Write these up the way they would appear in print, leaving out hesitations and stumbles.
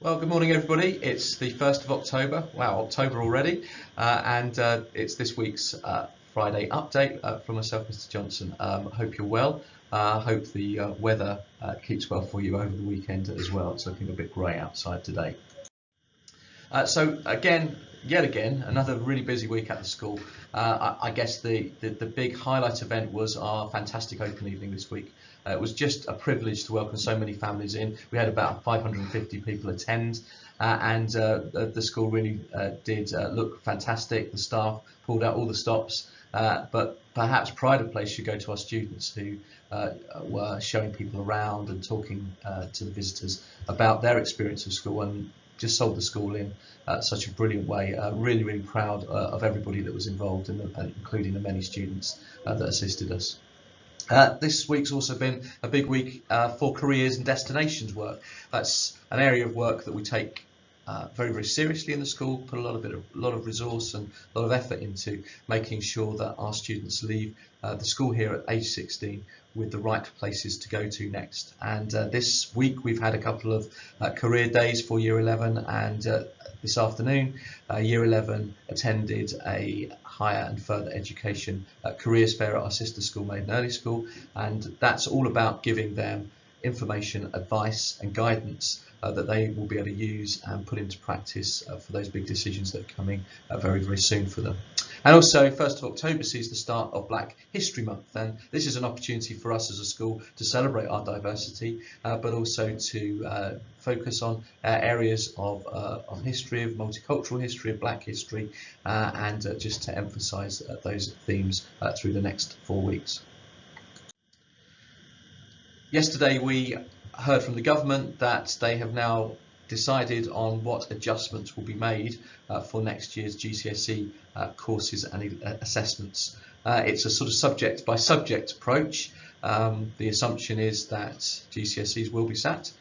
Well, good morning, everybody. It's the 1st of October. Wow, October already. And it's this week's Friday update from myself, Mr. Johnson. Hope you're well. Hope the weather keeps well for you over the weekend as well. It's looking a bit grey outside today. So yet again, another really busy week at the school. I guess the big highlight event was our fantastic open evening this week. It was just a privilege to welcome so many families in. We had about 550 people attend, and the school really did look fantastic. The staff pulled out all the stops, but perhaps pride of place should go to our students who were showing people around and talking to the visitors about their experience of school, and just sold the school in such a brilliant way. Really proud of everybody that was involved, including the many students that assisted us. This week's also been a big week for careers and destinations work. That's an area of work that we take very seriously in the school, put a lot of resource and a lot of effort into making sure that our students leave the school here at age 16 with the right places to go to next. And this week we've had a couple of career days for Year 11, and this afternoon Year 11 attended a higher and further education careers fair at our sister school, Maiden Early School, and that's all about giving them information, advice and guidance that they will be able to use and put into practice for those big decisions that are coming very soon for them. And also 1st of October sees the start of Black History Month, and this is an opportunity for us as a school to celebrate our diversity, but also to focus on areas of history, of multicultural history, of Black history, and just to emphasise those themes through the next 4 weeks. Yesterday we heard from the government that they have now decided on what adjustments will be made for next year's GCSE courses and assessments. It's a sort of subject by subject approach. The assumption is that GCSEs will be sat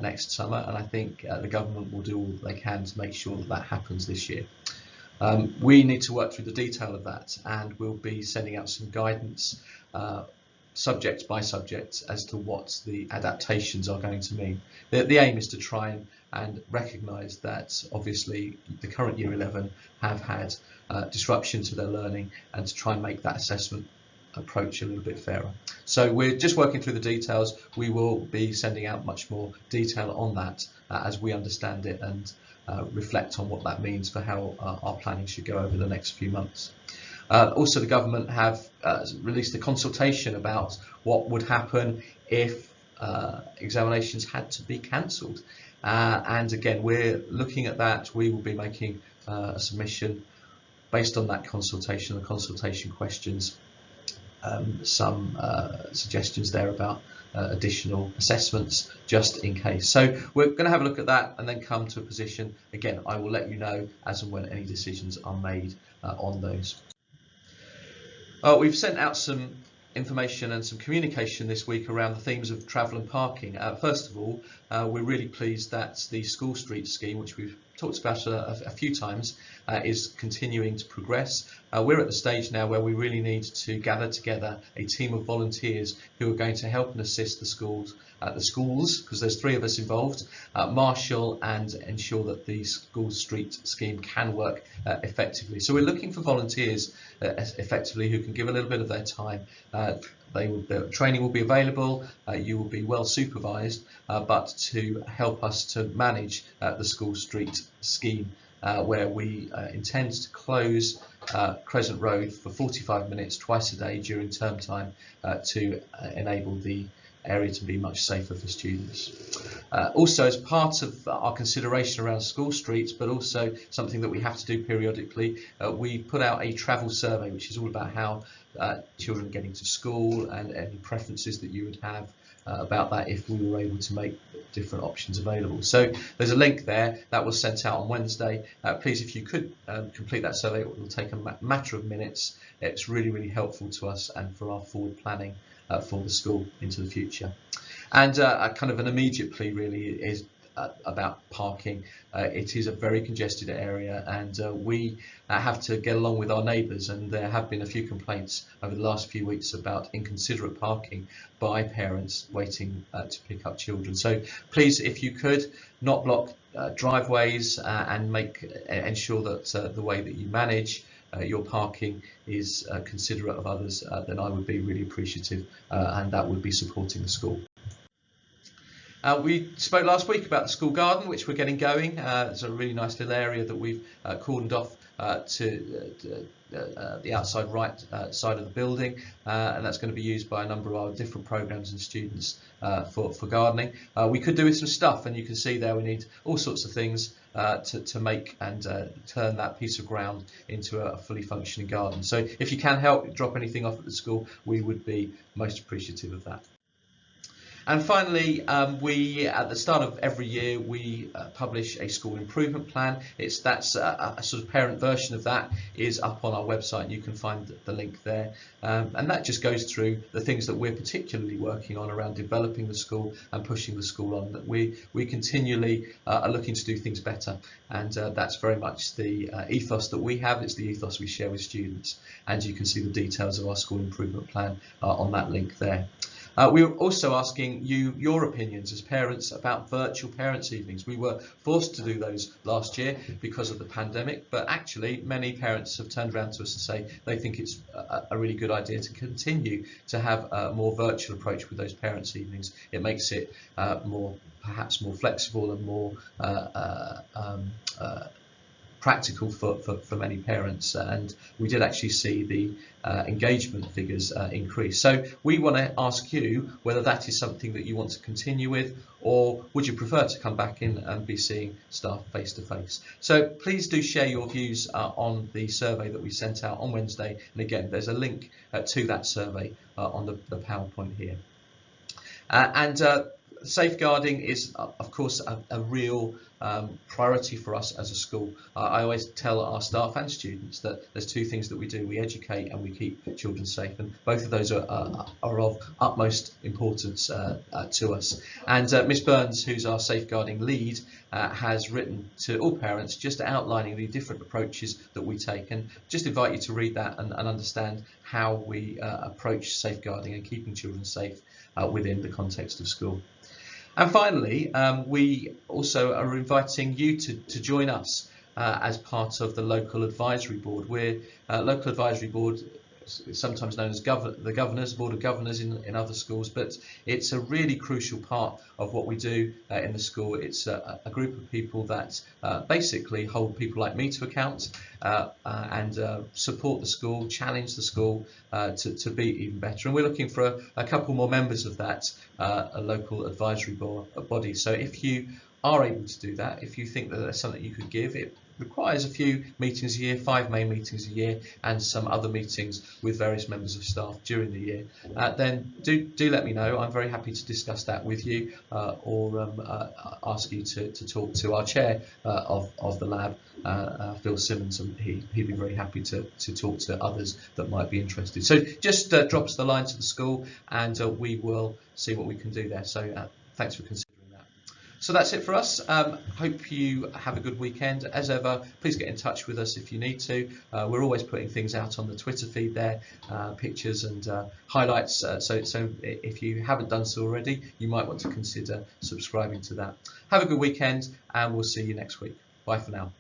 next summer, and I think the government will do all they can to make sure that that happens this year. We need to work through the detail of that, and we'll be sending out some guidance subject by subject as to what the adaptations are going to mean. The aim is to try and recognise that obviously the current Year 11 have had disruption to their learning, and to try and make that assessment approach a little bit fairer. So we're just working through the details. We will be sending out much more detail on that as we understand it, and reflect on what that means for how our planning should go over the next few months. Also, the government have released a consultation about what would happen if examinations had to be cancelled. And again, we're looking at that. We will be making a submission based on that consultation, the consultation questions, some suggestions there about additional assessments just in case. So we're going to have a look at that and then come to a position. Again, I will let you know as and when any decisions are made on those. We've sent out some information and some communication this week around the themes of travel and parking. First of all, we're really pleased that the School Street scheme, which we've talked about a few times, is continuing to progress. We're at the stage now where we really need to gather together a team of volunteers who are going to help and assist the schools, because there's 3 of us involved, marshal and ensure that the School Street scheme can work effectively. So we're looking for volunteers effectively who can give a little bit of their time. The training will be available, you will be well supervised, but to help us to manage the School Street scheme, where we intend to close Crescent Road for 45 minutes twice a day during term time to enable the area to be much safer for students. Also, as part of our consideration around school streets, but also something that we have to do periodically, we put out a travel survey, which is all about how children are getting to school and any preferences that you would have about that if we were able to make different options available. So there's a link there that was sent out on Wednesday. Please, if you could complete that survey, it will take a matter of minutes. It's really helpful to us and for our forward planning for the school into the future. And a kind of an immediate plea really is about parking. It is a very congested area, and we have to get along with our neighbours, and there have been a few complaints over the last few weeks about inconsiderate parking by parents waiting to pick up children. So please, if you could, not block driveways and ensure that the way that you manage your parking is considerate of others, then I would be really appreciative, and that would be supporting the school. We spoke last week about the school garden, which we're getting going. It's a really nice little area that we've cordoned off to the outside right side of the building, and that's going to be used by a number of our different programs and students for gardening. We could do with some stuff, and you can see there we need all sorts of things to make and turn that piece of ground into a fully functioning garden. So if you can help drop anything off at the school, we would be most appreciative of that. And finally, we, at the start of every year, we publish a school improvement plan. That's a sort of parent version of that is up on our website. You can find the link there. And that just goes through the things that we're particularly working on around developing the school and pushing the school on. That we continually are looking to do things better. And that's very much the ethos that we have. It's the ethos we share with students. And you can see the details of our school improvement plan on that link there. We were also asking you your opinions as parents about virtual parents' evenings. We were forced to do those last year because of the pandemic, but actually many parents have turned around to us to say they think it's a really good idea to continue to have a more virtual approach with those parents' evenings. It makes it perhaps more flexible and more practical for many parents, and we did actually see the engagement figures increase. So we want to ask you whether that is something that you want to continue with, or would you prefer to come back in and be seeing staff face to face. So please do share your views on the survey that we sent out on Wednesday, and again there's a link to that survey on the PowerPoint here. Safeguarding is, of course, a real priority for us as a school. I always tell our staff and students that there's two things that we do. We educate and we keep children safe, and both of those are of utmost importance to us. And Miss Burns, who's our safeguarding lead, has written to all parents just outlining the different approaches that we take, and just invite you to read that and understand how we approach safeguarding and keeping children safe within the context of school. And finally, we also are inviting you to join us as part of the local advisory board. We're local advisory board, sometimes known as the Governors, Board of Governors in other schools, but it's a really crucial part of what we do in the school. It's a group of people that basically hold people like me to account and support the school, challenge the school to be even better. And we're looking for a couple more members of that a local advisory body. So if you are able to do that, if you think that that's something you could give, it requires a few meetings a year, 5 main meetings a year, and some other meetings with various members of staff during the year. Then do let me know. I'm very happy to discuss that with you, or ask you to talk to our chair of the lab, Phil Simmons, and he'd be very happy to talk to others that might be interested. So just drop us the line to the school, and we will see what we can do there. So thanks for considering. So that's it for us. Hope you have a good weekend. As ever, please get in touch with us if you need to. We're always putting things out on the Twitter feed there, pictures and highlights. So if you haven't done so already, you might want to consider subscribing to that. Have a good weekend, and we'll see you next week. Bye for now.